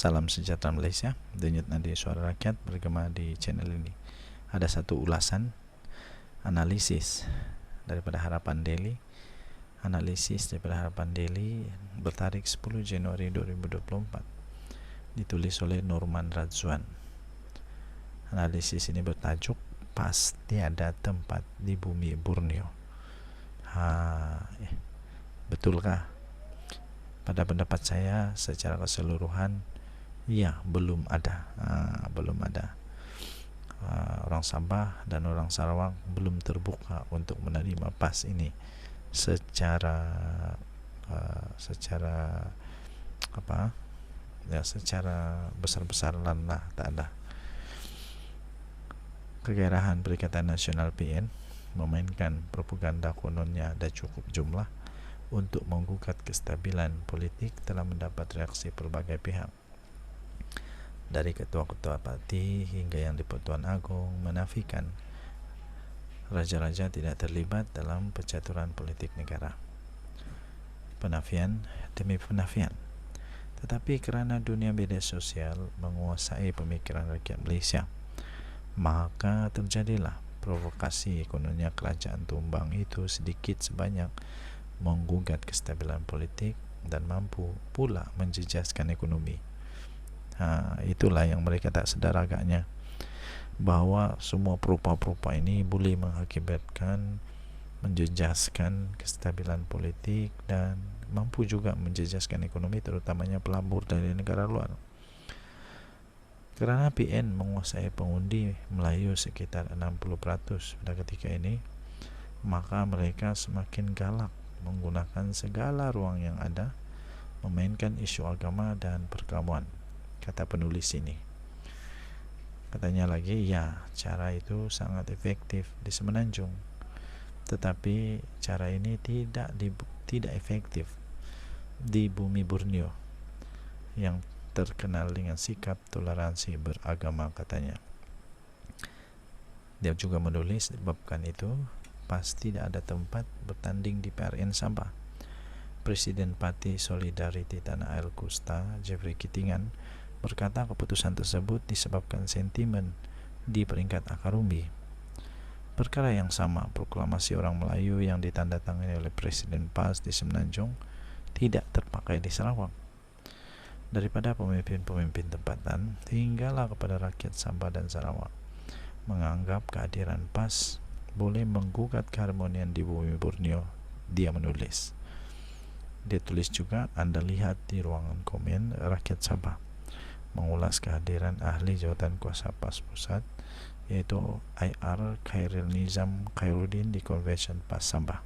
Salam sejahtera Malaysia, denyut nadi suara rakyat bergema di channel ini. Ada satu ulasan analisis daripada Harapan Daily. Analisis daripada Harapan Daily bertarikh 10 Januari 2024. Ditulis oleh Norman Razwan. Analisis ini bertajuk Pasti Ada Tempat di Bumi Borneo. Betulkah? Pada pendapat saya secara keseluruhan, ya, belum ada. Orang Sabah dan orang Sarawak belum terbuka untuk menerima PAS ini secara besar-besaran lah, tak ada. Kegairahan Perikatan Nasional PN memainkan propaganda kononnya ada cukup jumlah untuk menggugat kestabilan politik telah mendapat reaksi pelbagai pihak, dari ketua-ketua parti hingga yang di-Pertuan Agong menafikan raja-raja tidak terlibat dalam pencaturan politik negara. Penafian demi penafian. Tetapi kerana dunia media sosial menguasai pemikiran rakyat Malaysia, maka terjadilah provokasi kononnya kerajaan tumbang itu sedikit sebanyak menggugat kestabilan politik dan mampu pula menjejaskan ekonomi. Itulah yang mereka tak sedar agaknya, bahawa semua perupa-perupa ini boleh mengakibatkan menjejaskan kestabilan politik dan mampu juga menjejaskan ekonomi, terutamanya pelabur dari negara luar. Kerana PN menguasai pengundi Melayu sekitar 60% pada ketika ini, maka mereka semakin galak menggunakan segala ruang yang ada memainkan isu agama dan perkabuan, kata penulis ini. Katanya lagi, ya, cara itu sangat efektif di Semenanjung, tetapi cara ini tidak efektif di bumi Borneo yang terkenal dengan sikap toleransi beragama, katanya. Dia juga menulis, disebabkan itu PAS tidak ada tempat bertanding di PRN Sabah. Presiden Parti Solidariti Tanah Air Kosta, Jeffrey Kitingan, berkata keputusan tersebut disebabkan sentimen di peringkat akar umbi. Perkara yang sama, proklamasi orang Melayu yang ditandatangani oleh Presiden PAS di Semenanjung tidak terpakai di Sarawak. Daripada pemimpin-pemimpin tempatan hinggalah kepada rakyat Sabah dan Sarawak menganggap kehadiran PAS boleh menggugat keharmonian di bumi Borneo, dia menulis. Dia tulis juga, Anda lihat di ruangan komen rakyat Sabah mengulas kehadiran ahli jawatan kuasa PAS pusat, yaitu IR Khairil Nizam Khairuddin di Convention PAS Sabah.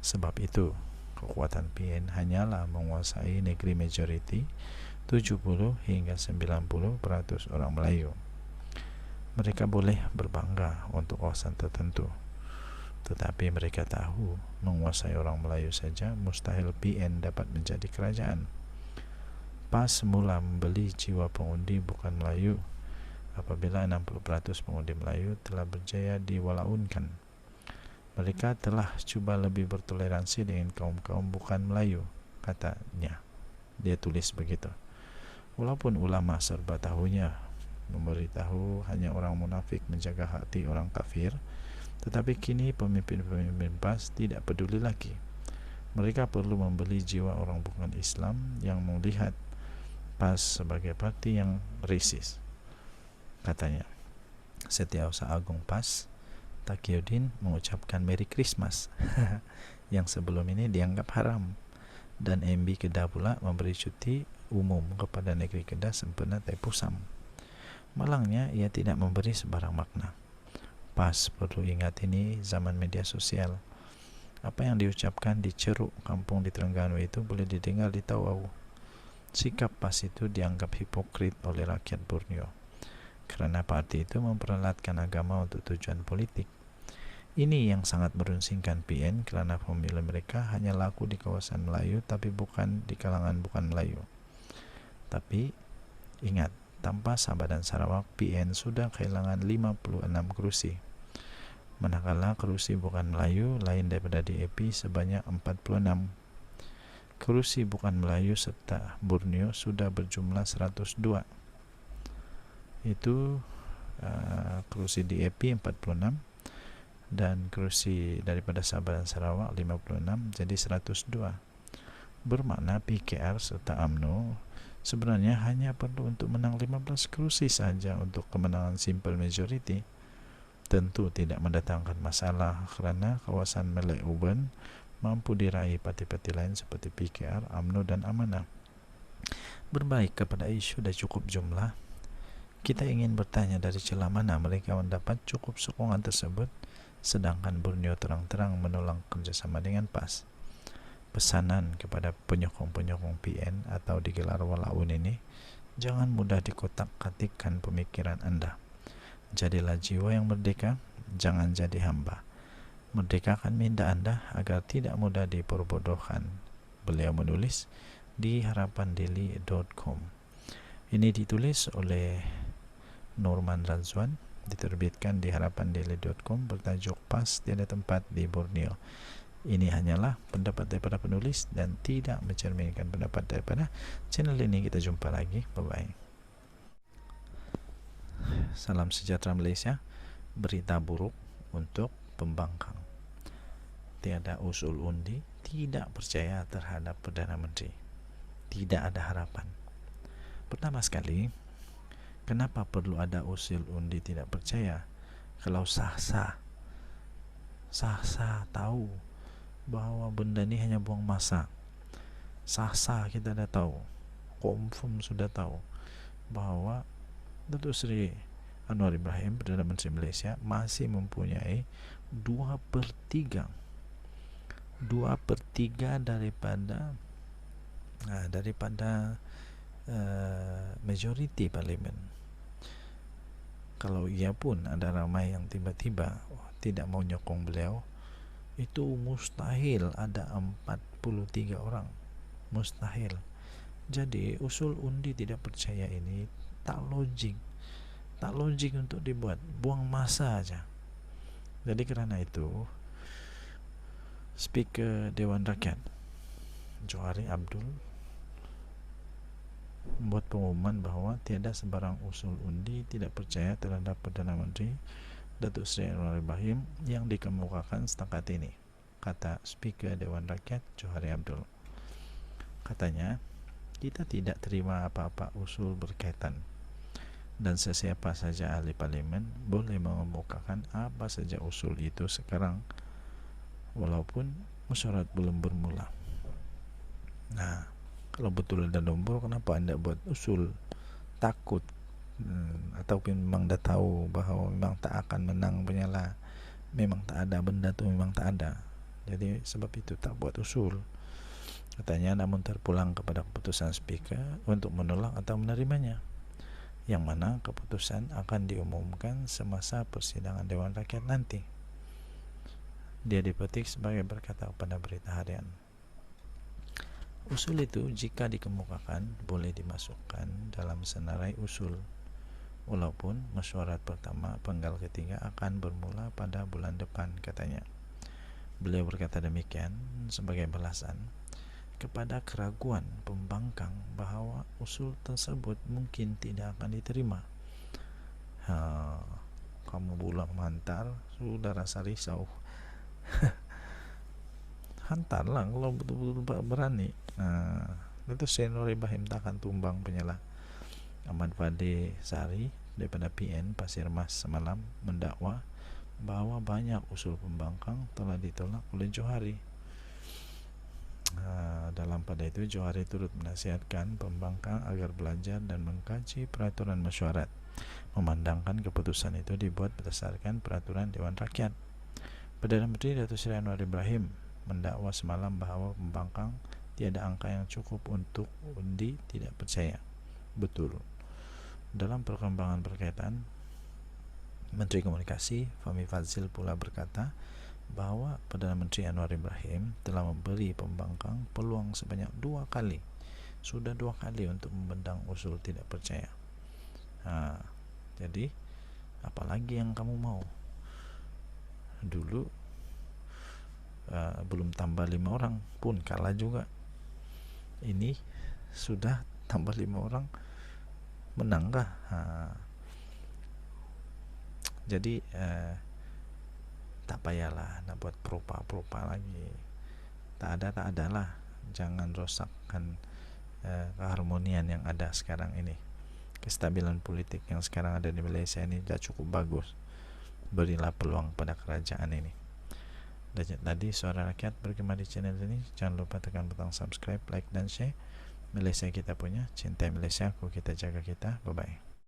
Sebab itu, kekuatan PN hanyalah menguasai negeri majoriti 70 hingga 90% orang Melayu. Mereka boleh berbangga untuk kawasan tertentu, tetapi mereka tahu menguasai orang Melayu saja mustahil PN dapat menjadi kerajaan. PAS semula membeli jiwa pengundi bukan Melayu apabila 60% pengundi Melayu telah berjaya diwalaunkan. Mereka telah cuba lebih bertoleransi dengan kaum-kaum bukan Melayu, katanya. Dia tulis begitu. Walaupun ulama serba tahunya memberitahu hanya orang munafik menjaga hati orang kafir, tetapi kini pemimpin-pemimpin PAS tidak peduli lagi. Mereka perlu membeli jiwa orang bukan Islam yang melihat PAS sebagai parti yang resis, katanya. Setiausaha Agung PAS, Taqiyuddin, mengucapkan Merry Christmas yang sebelum ini dianggap haram, dan MB Kedah pula memberi cuti umum kepada negeri Kedah sempena Taipusam. Malangnya, ia tidak memberi sebarang makna. PAS perlu ingat, ini zaman media sosial. Apa yang diucapkan di Ceruk, kampung di Terengganu itu boleh didengar di Tawau. Sikap PAS itu dianggap hipokrit oleh rakyat Borneo kerana parti itu memperalatkan agama untuk tujuan politik. Ini yang sangat merunsingkan PN kerana pemilih mereka hanya laku di kawasan Melayu tapi bukan di kalangan bukan Melayu. Tapi ingat, tanpa Sabah dan Sarawak, PN sudah kehilangan 56 kerusi. Manakala kerusi bukan Melayu lain daripada DAP sebanyak 46. kursi bukan Melayu serta Borneo sudah berjumlah 102. Itu kursi DAP 46 dan kursi daripada Sabah dan Sarawak 56, jadi 102. Bermakna PKR serta UMNO sebenarnya hanya perlu untuk menang 15 kursi saja untuk kemenangan simple majority. Tentu tidak mendatangkan masalah kerana kawasan Malay Urban mampu diraih parti-parti lain seperti PKR, UMNO dan Amanah. Berbalik kepada isu dah cukup jumlah, kita ingin bertanya dari celah mana mereka mendapat cukup sokongan tersebut, sedangkan Borneo terang-terang menolak kerjasama dengan PAS. Pesanan kepada penyokong-penyokong PN atau digelar walaun ini, jangan mudah dikotak-katikkan pemikiran Anda. Jadilah jiwa yang merdeka, jangan jadi hamba. Merdekakan minda Anda agar tidak mudah diperbodohkan. Beliau menulis di harapandaily.com. Ini ditulis oleh Norman Razwan, diterbitkan di harapandaily.com, bertajuk PAS Tiada Tempat di Borneo. Ini hanyalah pendapat daripada penulis dan tidak mencerminkan pendapat daripada channel ini. Kita jumpa lagi. Bye-bye. Salam sejahtera Malaysia. Berita buruk untuk pembangkang. Tiada usul undi, tidak percaya terhadap Perdana Menteri. Tidak ada harapan. Pertama sekali, kenapa perlu ada usul undi tidak percaya? Kalau sah-sah tahu bahawa benda ni hanya buang masa. Sah-sah kita dah tahu, confirm sudah tahu bahawa Datuk Seri Anwar Ibrahim, Perdana Menteri Malaysia, masih mempunyai 2/3 daripada majoriti parlimen. Kalau ia pun ada ramai yang tiba-tiba tidak mau nyokong beliau, itu mustahil ada 43 orang. Mustahil. Jadi usul undi tidak percaya ini tak logik untuk dibuat, buang masa aja. Jadi kerana itu Speaker Dewan Rakyat Johari Abdul membuat pengumuman bahawa tiada sebarang usul undi tidak percaya terhadap Perdana Menteri Datuk Seri Anwar Ibrahim yang dikemukakan setakat ini, kata Speaker Dewan Rakyat Johari Abdul. Katanya, kita tidak terima apa-apa usul berkaitan dan sesiapa saja ahli parlimen boleh mengemukakan apa saja usul itu sekarang walaupun mesyuarat belum bermula. Nah, kalau betul ada nombor, kenapa anda buat usul? Takut ataupun memang dah tahu bahawa memang tak akan menang penyalah, memang tak ada benda tu, memang tak ada, jadi sebab itu tak buat usul. Katanya namun terpulang kepada keputusan speaker untuk menolak atau menerimanya, yang mana keputusan akan diumumkan semasa persidangan Dewan Rakyat nanti. Dia dipetik sebagai berkata kepada Berita Harian, usul itu jika dikemukakan boleh dimasukkan dalam senarai usul, walaupun mesyuarat pertama penggal ketiga akan bermula pada bulan depan, katanya. Beliau berkata demikian sebagai balasan kepada keraguan pembangkang bahawa usul tersebut mungkin tidak akan diterima. Kamu bulang hantar, sudah rasa risau. Hantarlah kalau betul-betul berani. Itu Anwar Ibrahim tak akan tumbang penyalah. Ahmad Fadil Sari daripada PN Pasir Mas semalam mendakwa bahawa banyak usul pembangkang telah ditolak oleh Johari. Dalam pada itu Johari turut menasihatkan pembangkang agar belajar dan mengkaji peraturan mesyuarat, memandangkan keputusan itu dibuat berdasarkan peraturan Dewan Rakyat. Perdana Menteri Datuk Seri Anwar Ibrahim mendakwa semalam bahawa pembangkang tiada angka yang cukup untuk undi tidak percaya. Betul. Dalam perkembangan berkaitan, Menteri Komunikasi Fahmi Fadzil pula berkata bahawa Perdana Menteri Anwar Ibrahim telah memberi pembangkang peluang sebanyak 2 kali. Sudah 2 kali untuk membendang usul tidak percaya. Jadi apalagi yang kamu mau? Dulu belum tambah 5 orang pun kalah juga. ini sudah tambah 5 orang menang kah? Jadi tak payahlah nak buat perupa lagi, tak ada lah. Jangan rosakkan keharmonian yang ada sekarang ini. Kestabilan politik yang sekarang ada di Malaysia ini tidak cukup bagus. Berilah peluang pada kerajaan ini. Dan tadi Suara Rakyat bergema di channel ini. Jangan lupa tekan butang subscribe, like dan share. Malaysia kita punya, cintai Malaysia, kita jaga kita. Bye bye.